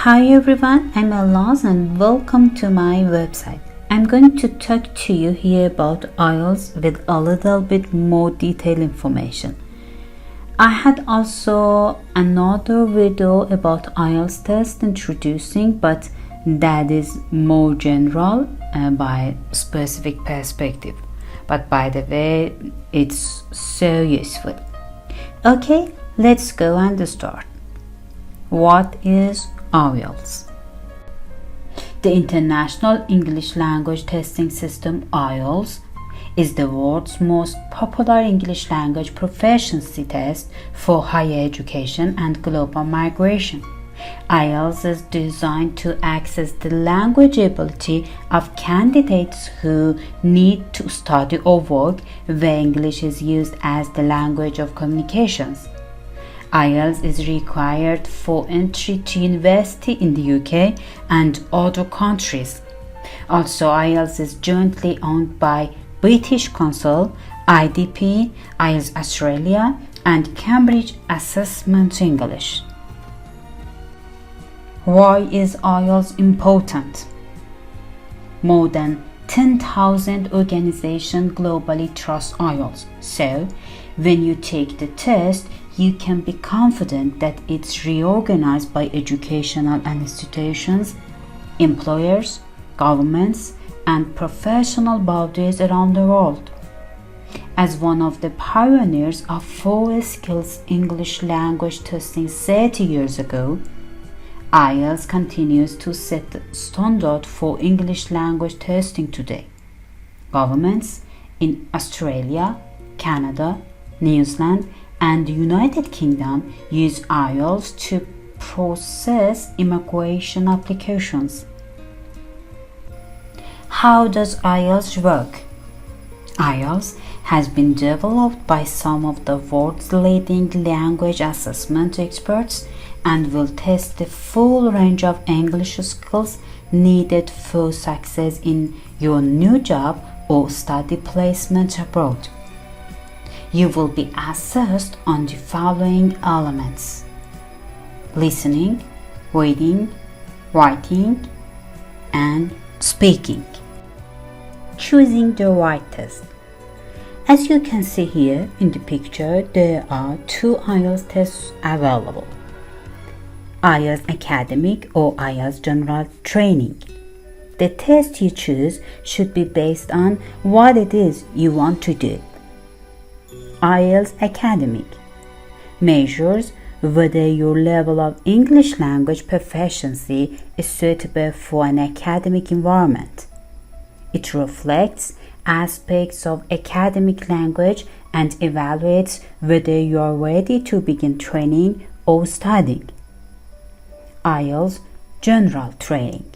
Hi everyone, I'm Elas and welcome to my website. I'm going to talk to you here about IELTS with a little bit more detailed information. I had also another video about IELTS test introducing, but that is more general by specific perspective. But by the way, it's so useful. Okay, let's go and start. What is IELTS? The International English Language Testing System IELTS is the world's most popular English language proficiency test for higher education and global migration. IELTS is designed to assess the language ability of candidates who need to study or work where English is used as the language of communications. IELTS is required for entry to university in the UK and other countries. Also, IELTS is jointly owned by British Council, IDP, IELTS Australia, and Cambridge Assessment English. Why is IELTS important? More than 10,000 organizations globally trust IELTS. So, when you take the test, you can be confident that it's reorganized by educational institutions, employers, governments, and professional bodies around the world. As one of the pioneers of full skills English language testing 30 years ago, IELTS continues to set the standard for English language testing today. Governments in Australia, Canada, New Zealand, and the United Kingdom use IELTS to process immigration applications. How does IELTS work? IELTS has been developed by some of the world's leading language assessment experts and will test the full range of English skills needed for success in your new job or study placement abroad. You will be assessed on the following elements: listening, reading, writing, and speaking. Choosing the right test. As you can see here in the picture, there are two IELTS tests available: IELTS Academic or IELTS General Training. The test you choose should be based on what it is you want to do. IELTS Academic measures whether your level of English language proficiency is suitable for an academic environment. It reflects aspects of academic language and evaluates whether you are ready to begin training or studying. IELTS General Training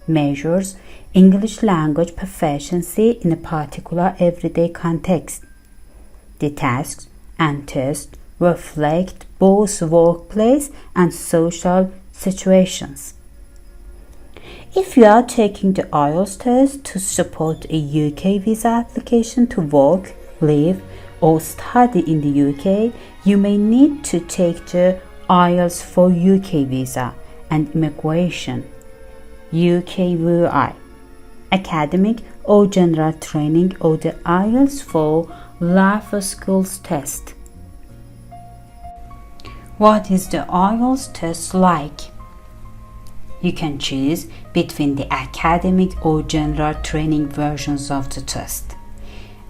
measures English language proficiency in a particular everyday context. The tasks and tests reflect both workplace and social situations. If you are taking the IELTS test to support a UK visa application to work, live, or study in the UK, you may need to take the IELTS for UK visa and immigration, UKVI, academic or general training, or the IELTS for life skills test. What is the IELTS test like? You can choose between the academic or general training versions of the test.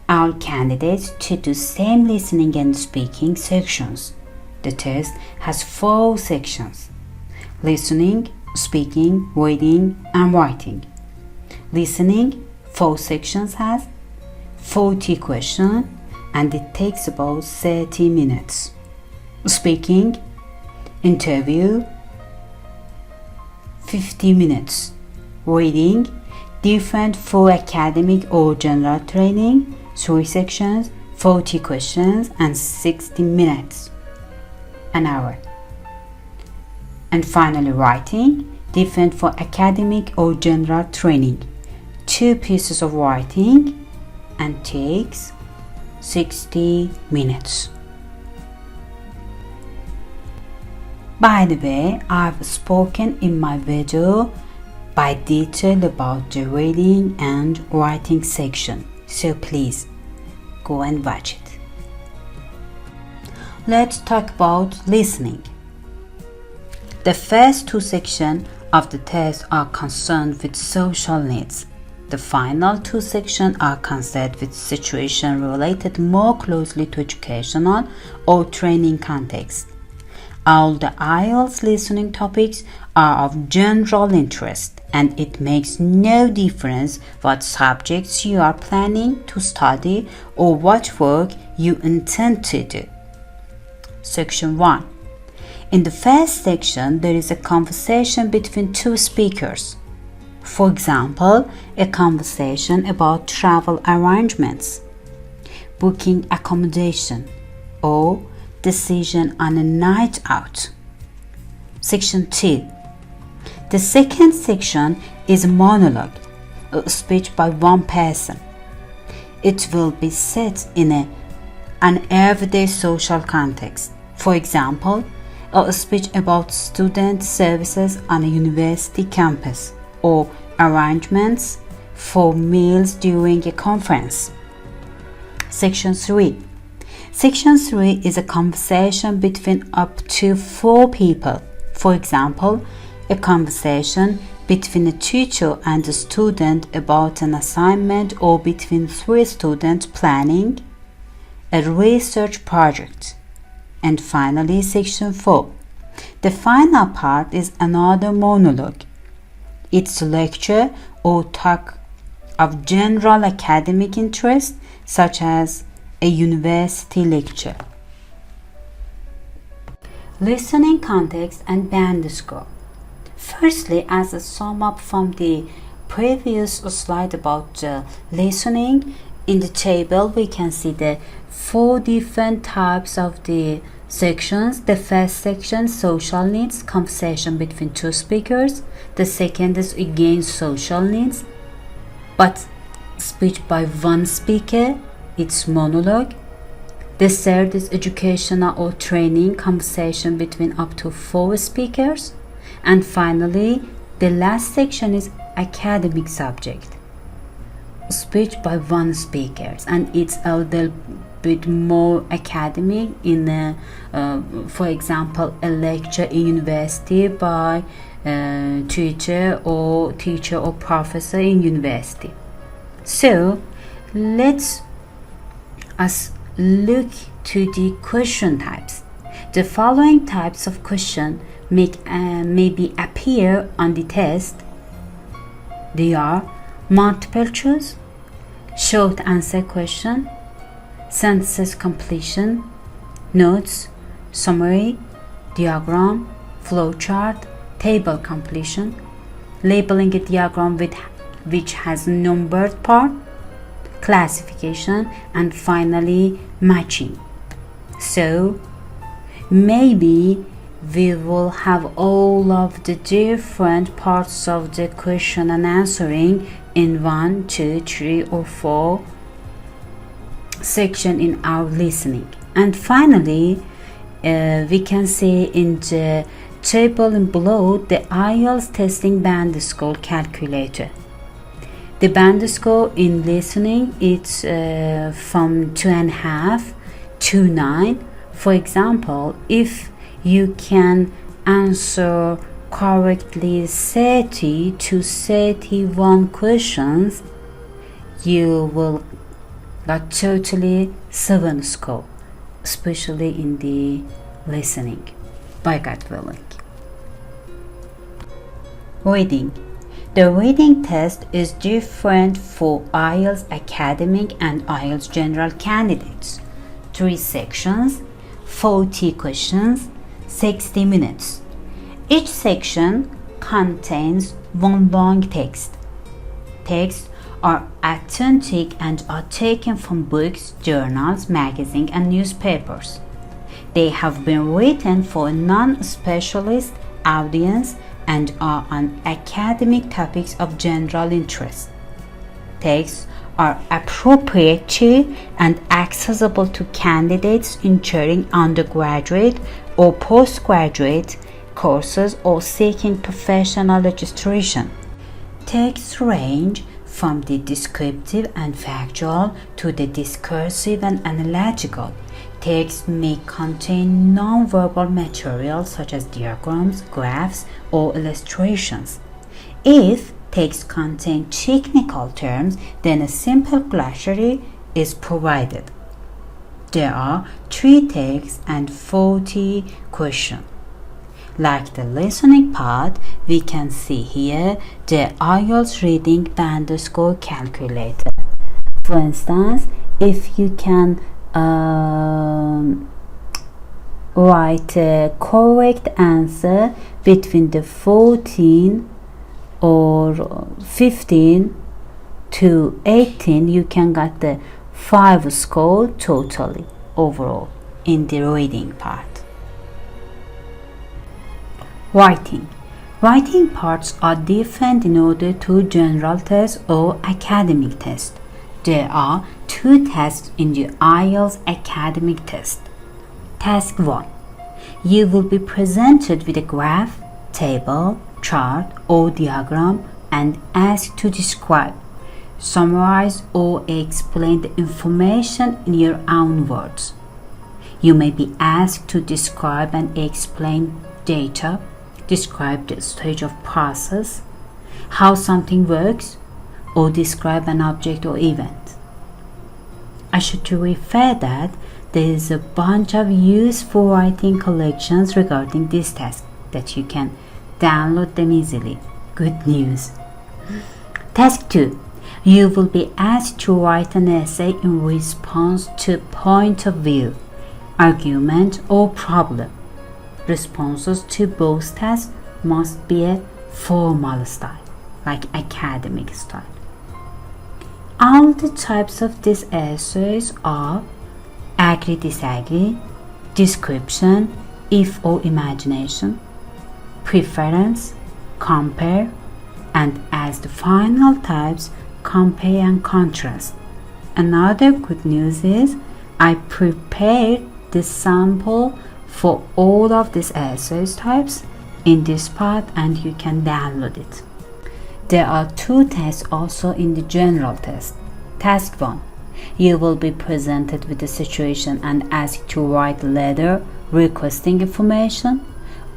All candidates to do same listening and speaking sections. The test has 4 sections: listening, speaking, reading, and writing. Listening, 4 sections has 40 questions and it takes about 30 minutes. Speaking, interview, 50 minutes. Reading, different for academic or general training, 3 sections, 40 questions, and 60 minutes, an hour. And finally, writing, different for academic or general training, 2 pieces of writing, and takes 60 minutes. By the way, I've spoken in my video by detail about the reading and writing section, so please go and watch it. Let's talk about listening. The first two sections of the test are concerned with social needs. The final two sections are concerned with situations related more closely to educational or training context. All the IELTS listening topics are of general interest, and it makes no difference what subjects you are planning to study or what work you intend to do. Section 1. In the first section, there is a conversation between two speakers. For example, a conversation about travel arrangements, booking accommodation, or decision on a night out. Section 2. The second section is a monologue, a speech by one person. It will be set in an everyday social context. For example, a speech about student services on a university campus or arrangements for meals during a conference. Section 3. Section 3 is a conversation between up to 4 people. For example, a conversation between a teacher and a student about an assignment, or between 3 students planning a research project. And finally, Section 4. The final part is another monologue. It's a lecture or talk of general academic interest, such as a university lecture. Listening context and band score. Firstly, as a sum up from the previous slide about listening, in the table we can see the 4 different types of the sections. The first section, social needs, conversation between 2 speakers. The second is again social needs, but speech by 1 speaker, it's monologue. The third is educational or training, conversation between up to 4 speakers. And finally, the last section is academic subject, speech by 1 speaker, and it's a little bit more academic in for example, a lecture in university by teacher or professor in university. So let's us look to the question types. The following types of question maybe appear on the test. They are multiple choice, short answer question, sentences completion, notes, summary, diagram, flowchart, table completion, labeling a diagram which has numbered part, classification, and finally matching. So maybe we will have all of the different parts of the question and answering in 1, 2, 3, or 4 section in our listening. And finally, we can see in the table in below the IELTS testing band score calculator. The band score in listening is from 2.5 to 9. For example, if you can answer correctly 30 to 31 questions, you will get totally 7 score, especially in the listening, by God willing. Reading. The reading test is different for IELTS academic and IELTS general candidates. 3 sections, 40 questions, 60 minutes. Each section contains 1 long text. Texts are authentic and are taken from books, journals, magazines, and newspapers. They have been written for a non-specialist audience and are on academic topics of general interest. Texts are appropriate to and accessible to candidates entering undergraduate or postgraduate courses or seeking professional registration. Texts range from the descriptive and factual to the discursive and analogical. Text may contain non-verbal material such as diagrams, graphs, or illustrations. If text contains technical terms, then a simple glossary is provided. There are 3 texts and 40 questions. Like the listening part, we can see here the IELTS reading band score calculator. For instance, if you can write a correct answer between the 14 or 15 to 18, you can get the 5 score totally overall in the reading part. Writing parts are different in order to general test or academic test. There are 2 tests in the IELTS academic test. Task 1. You will be presented with a graph, table, chart, or diagram and asked to describe, summarize, or explain the information in your own words. You may be asked to describe and explain data, describe the stage of process, how something works, or describe an object or event. I should refer that there is a bunch of useful writing collections regarding this task that you can download them easily. Good news. Task 2. You will be asked to write an essay in response to point of view, argument, or problem. Responses to both tasks must be a formal style, like academic style. All the types of these essays are agree, disagree, description, if or imagination, preference, compare, and as the final types, compare and contrast. Another good news is I prepared the sample for all of these essays types in this part and you can download it. There are 2 tests also in the general test. Task 1. You will be presented with a situation and asked to write a letter requesting information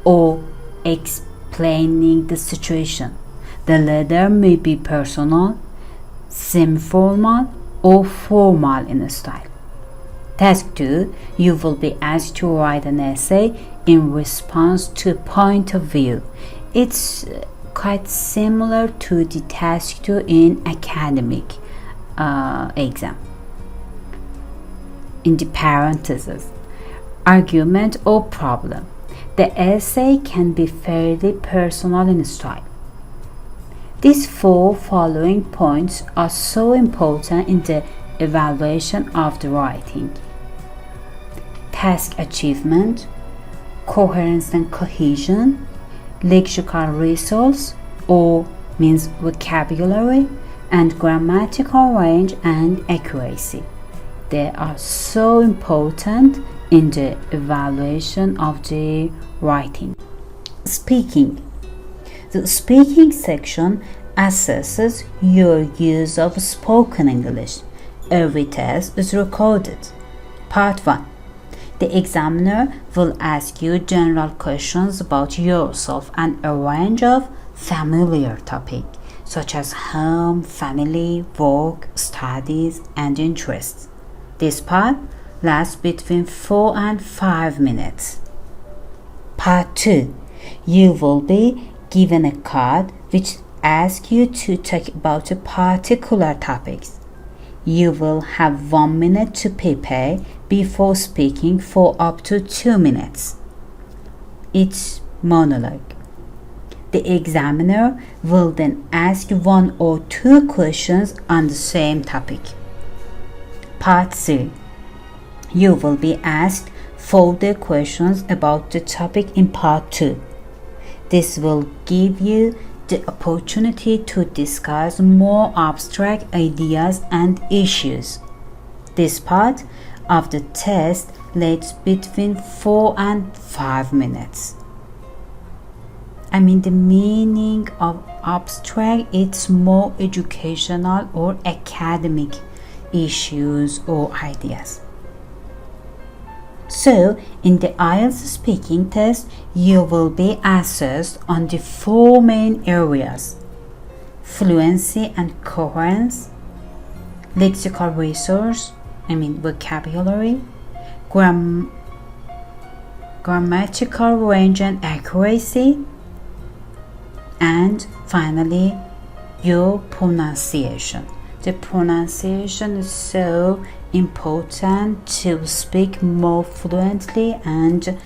or explaining the situation. The letter may be personal, semi-formal, or formal in style. Task 2. You will be asked to write an essay in response to point of view. It's quite similar to the task 2 in academic exam. In the parentheses, argument or problem. The essay can be fairly personal in style. These 4 following points are so important in the evaluation of the writing. Task achievement, coherence and cohesion, lexical resource or means vocabulary, and grammatical range and accuracy. They are so important in the evaluation of the writing. Speaking. The speaking section assesses your use of spoken English. Every test is recorded. Part 1. The examiner will ask you general questions about yourself and a range of familiar topics such as home, family, work, studies, and interests. This part lasts between 4 and 5 minutes. Part 2. You will be given a card which asks you to talk about a particular topic. You will have 1 minute to prepare before speaking for up to 2 minutes. Each monologue. The examiner will then ask 1 or 2 questions on the same topic. Part 3. You will be asked further questions about the topic in Part 2. This will give you the opportunity to discuss more abstract ideas and issues. This part of the test lasts between 4 and 5 minutes. I mean, the meaning of abstract, it's more educational or academic issues or ideas. So, in the IELTS speaking test, you will be assessed on the 4 main areas: fluency and coherence, lexical resource, vocabulary, grammatical range and accuracy, and finally, your pronunciation. The pronunciation is so important to speak more fluently and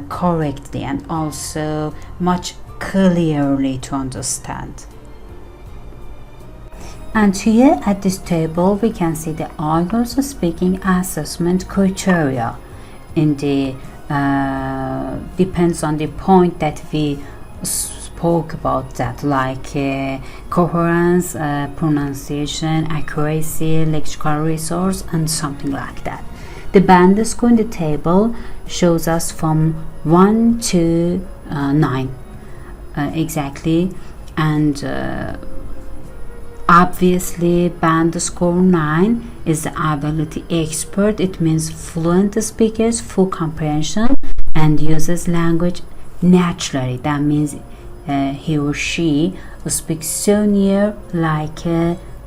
correctly, and also much clearly to understand. And here at this table we can see the IELTS speaking assessment criteria. In the depends on the point that we spoke about, that like coherence, pronunciation, accuracy, lexical resource, and something like that. The band score in the table shows us from 1 to 9 exactly, and obviously band score 9 is the ability expert. It means fluent speakers, full comprehension, and uses language naturally. That means he or she speaks so near like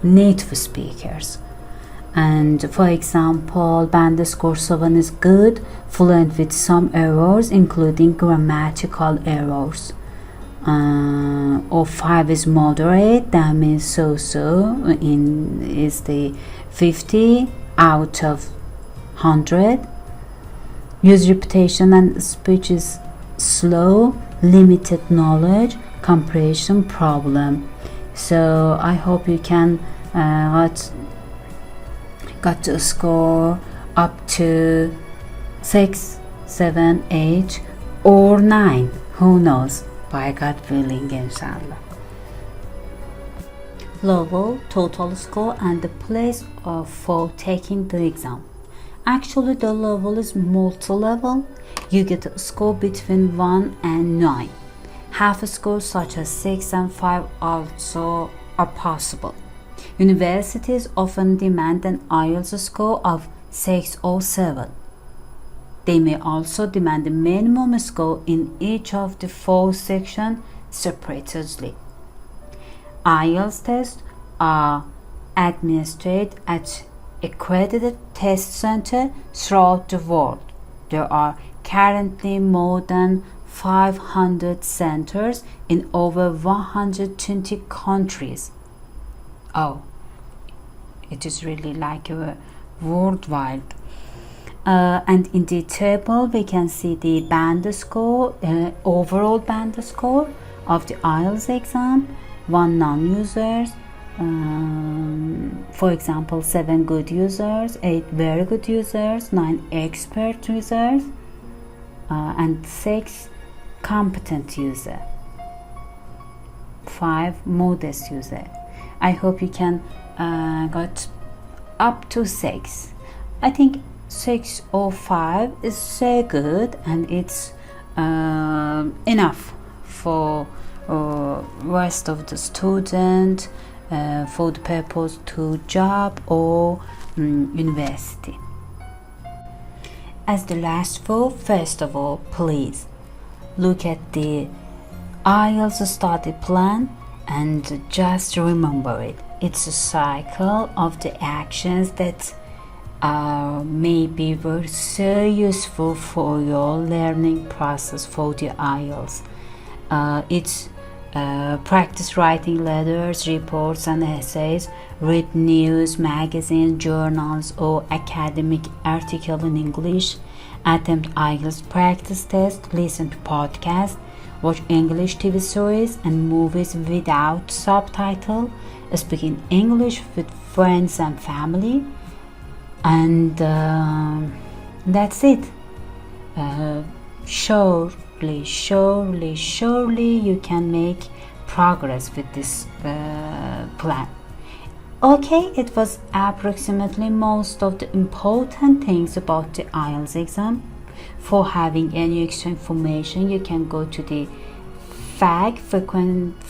native speakers. And for example, band score 7 is good, fluent with some errors including grammatical errors. Or 5 is moderate, that means so-so, is the 50 out of 100. Use repetition and speech is slow, limited knowledge, comprehension problem. So I hope you can got to score up to 6, 7, 8 or 9, who knows, by God willing, inshallah. Level, total score, and the place for taking the exam. Actually, the level is multi-level. You get a score between 1 and 9. Half scores such as 6 and 5 also are possible. Universities often demand an IELTS score of 6 or 7. They may also demand a minimum score in each of the 4 sections separately. IELTS tests are administered at accredited test centers throughout the world. There are currently more than 500 centers in over 120 countries. Oh, it is really like a worldwide. And in the table we can see the band score, overall band score of the IELTS exam. 1 non-users, for example 7 good users, 8 very good users, 9 expert users, and 6 competent user, 5 modest user. I hope you can got up to 6. I think 6 or 5 is so good, and it's enough for rest of the student, for the purpose to job or university. As the last 4, first of all, please look at the IELTS study plan and just remember it. It's a cycle of the actions that maybe were so useful for your learning process for the IELTS. It's practice writing letters, reports and essays, read news, magazines, journals or academic article in English, attempt IELTS practice test, listen to podcasts, watch English TV series and movies without subtitle, speak in English with friends and family, and that's it. Surely you can make progress with this plan. Okay, it was approximately most of the important things about the IELTS exam. For having any extra information, you can go to the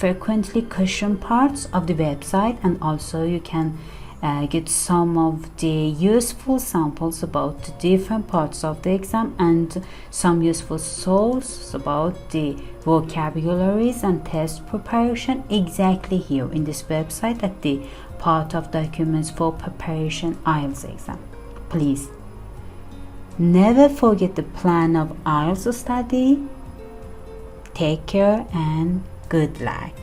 frequently questioned parts of the website, and also you can get some of the useful samples about the different parts of the exam and some useful sources about the vocabularies and test preparation exactly here in this website at the part of documents for preparation IELTS exam. Please never forget the plan of IELTS study. Take care and good luck.